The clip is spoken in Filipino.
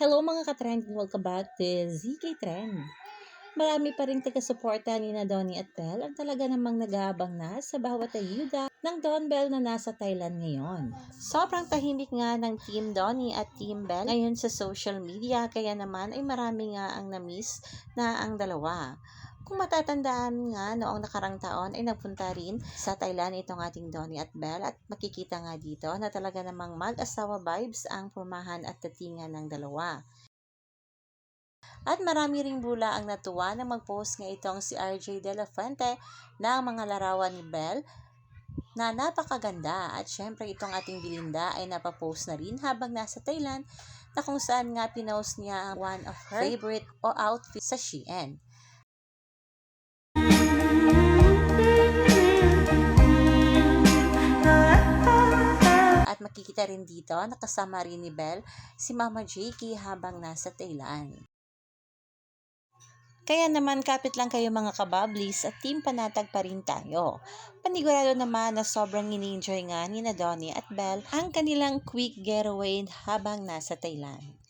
Hello mga ka-trend, welcome back to ZK Trend. Marami pa rin taga-suporta ni na Donnie at Belle ang talaga namang nag-aabang na sa bawat ayuda ng Don Belle na nasa Thailand ngayon. Sobrang tahimik nga ng Team Donnie at Team Belle ngayon sa social media, kaya naman ay marami nga ang na-miss na ang dalawa. Kung matatandaan nga, noong nakarang taon ay nagpunta rin sa Thailand itong ating Donnie at Belle at makikita nga dito na talaga namang mag-asawa vibes ang pumahan at datingan ng dalawa. At marami ring bula ang natuwa na mag-post nga itong si RJ De La Fuente ng mga larawan ni Belle na napakaganda. At syempre itong ating Belinda ay napapost na rin habang nasa Thailand, na kung saan nga pinost niya one of her favorite o outfit sa Shein. At makikita rin dito nakasama rin ni Belle si Mama Jakey habang nasa Thailand. Kaya naman kapit lang kayo mga kabablis at team panatag pa rin tayo. Panigurado naman na sobrang ini-enjoy nga ni na Donnie at Belle ang kanilang quick getaway habang nasa Thailand.